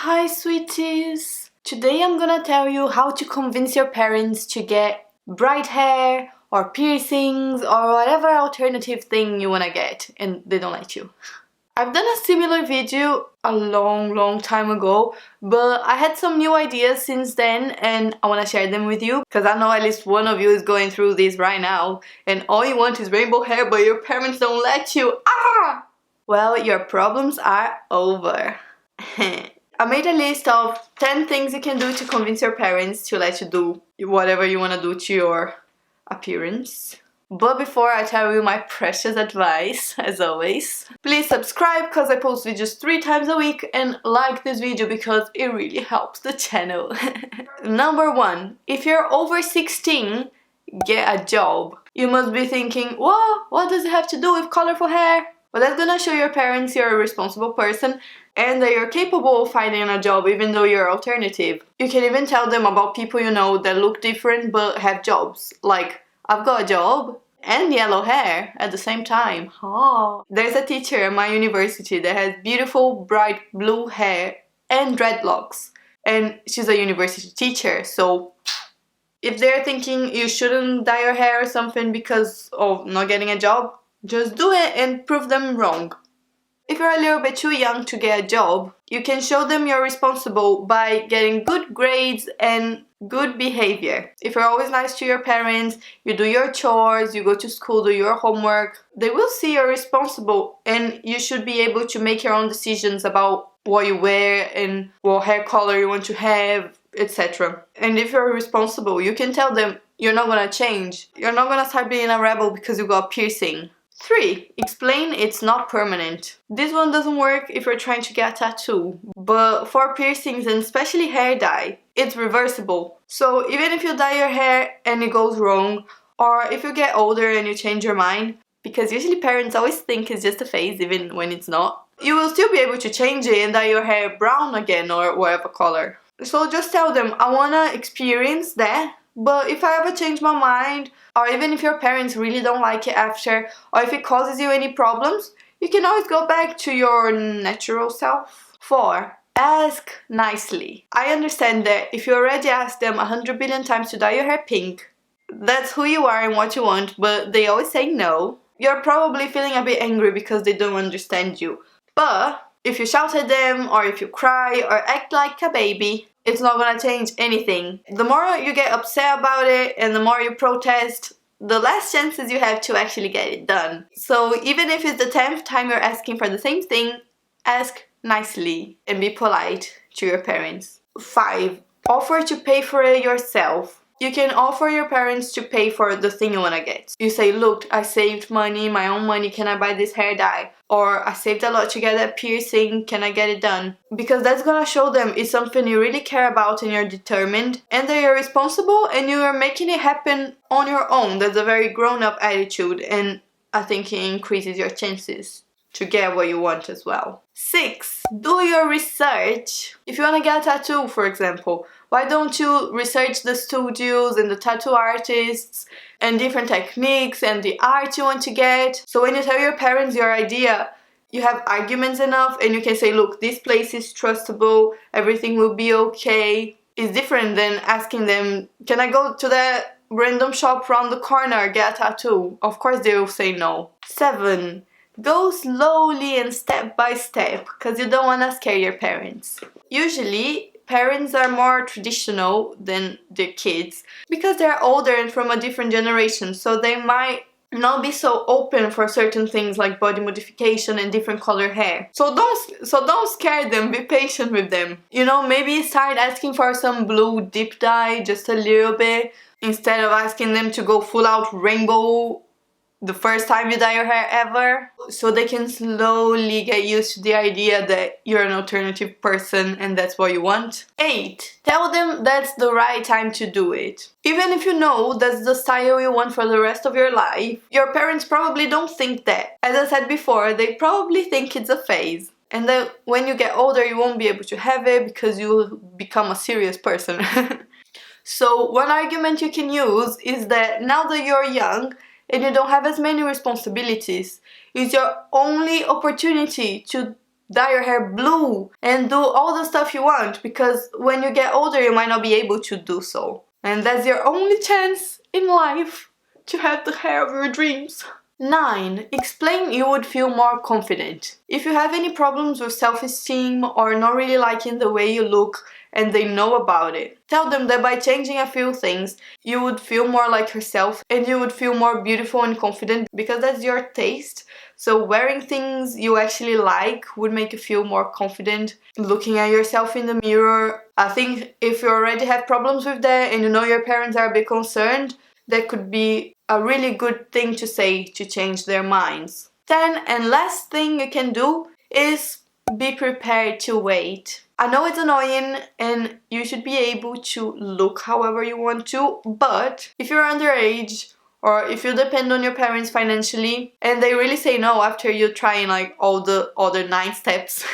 Hi sweeties! Today I'm gonna tell you how to convince your parents to get bright hair or piercings or whatever alternative thing you wanna get and they don't let you. I've done a similar video a long time ago, but I had some new ideas since then and I wanna share them with you because I know at least one of you is going through this right now and all you want is rainbow hair but your parents don't let you. Ah! Well, your problems are over. I made a list of 10 things you can do to convince your parents to let you do whatever you want to do to your appearance. But before I tell you my precious advice, as always, please subscribe because I post videos 3 times a week and like this video because it really helps the channel. Number 1. If you're over 16, get a job. You must be thinking, whoa, what does it have to do with colorful hair? Well, that's gonna show your parents you're a responsible person and that you're capable of finding a job even though you're alternative. You can even tell them about people you know that look different but have jobs. Like, I've got a job and yellow hair at the same time. Oh. There's a teacher at my university that has beautiful bright blue hair and dreadlocks. And she's a university teacher, so if they're thinking you shouldn't dye your hair or something because of not getting a job, just do it and prove them wrong. If you're a little bit too young to get a job, you can show them you're responsible by getting good grades and good behavior. If you're always nice to your parents, you do your chores, you go to school, do your homework, they will see you're responsible and you should be able to make your own decisions about what you wear and what hair color you want to have, etc. And if you're responsible, you can tell them you're not gonna change. You're not gonna start being a rebel because you got a piercing. 3. Explain it's not permanent. This one doesn't work if you're trying to get a tattoo, but for piercings and especially hair dye, it's reversible. So even if you dye your hair and it goes wrong, or if you get older and you change your mind, because usually parents always think it's just a phase even when it's not, you will still be able to change it and dye your hair brown again or whatever color. So just tell them, I wanna experience that, but if I ever change my mind, or even if your parents really don't like it after, or if it causes you any problems, you can always go back to your natural self. 4. Ask nicely. I understand that if you already asked them 100 billion times to dye your hair pink, that's who you are and what you want, but they always say no. You're probably feeling a bit angry because they don't understand you. But if you shout at them, or if you cry, or act like a baby, it's not gonna change anything. The more you get upset about it and the more you protest, the less chances you have to actually get it done. So even if it's the 10th time you're asking for the same thing, ask nicely and be polite to your parents. 5. Offer to pay for it yourself. You can offer your parents to pay for the thing you want to get. You say, look, I saved money, my own money, can I buy this hair dye? Or I saved a lot to get that piercing, can I get it done? Because that's gonna show them it's something you really care about and you're determined and that you're responsible and you are making it happen on your own. That's a very grown-up attitude and I think it increases your chances to get what you want as well. 6. Do your research. If you want to get a tattoo, for example, why don't you research the studios and the tattoo artists and different techniques and the art you want to get? So when you tell your parents your idea, you have arguments enough and you can say, look, this place is trustable, everything will be okay. It's different than asking them, can I go to that random shop around the corner, get a tattoo? Of course they will say no. 7. Go slowly and step by step because you don't want to scare your parents. Usually, parents are more traditional than their kids because they're older and from a different generation, so they might not be so open for certain things like body modification and different color hair. So don't scare them, be patient with them. You know, maybe start asking for some blue deep dye, just a little bit, instead of asking them to go full out rainbow the first time you dye your hair ever, so they can slowly get used to the idea that you're an alternative person and that's what you want. 8. Tell them that's the right time to do it. Even if you know that's the style you want for the rest of your life, your parents probably don't think that. As I said before, they probably think it's a phase. And that when you get older you won't be able to have it because you will become a serious person. So one argument you can use is that now that you're young, and you don't have as many responsibilities, it's your only opportunity to dye your hair blue, and do all the stuff you want, because when you get older you might not be able to do so. And that's your only chance in life to have the hair of your dreams. 9. Explain you would feel more confident. If you have any problems with self-esteem or not really liking the way you look and they know about it, tell them that by changing a few things, you would feel more like yourself and you would feel more beautiful and confident, because that's your taste. So wearing things you actually like would make you feel more confident. Looking at yourself in the mirror, I think if you already have problems with that and you know your parents are a bit concerned, that could be a really good thing to say to change their minds. 10. And last thing you can do is be prepared to wait. I know it's annoying and you should be able to look however you want to, but if you're underage or if you depend on your parents financially and they really say no after you trying like all the other 9 steps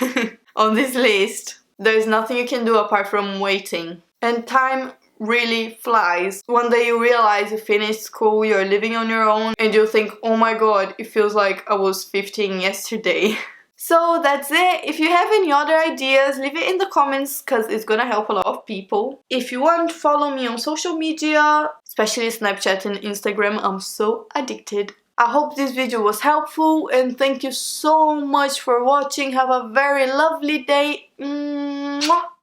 on this list, there's nothing you can do apart from waiting. And time really flies. One day you realize you finished school, you're living on your own, and you think, oh my god, it feels like I was 15 yesterday. So that's it. If you have any other ideas, leave it in the comments because it's gonna help a lot of people. If you want, follow me on social media, especially Snapchat and Instagram. I'm so addicted. I hope this video was helpful and thank you so much for watching. Have a very lovely day. Mwah!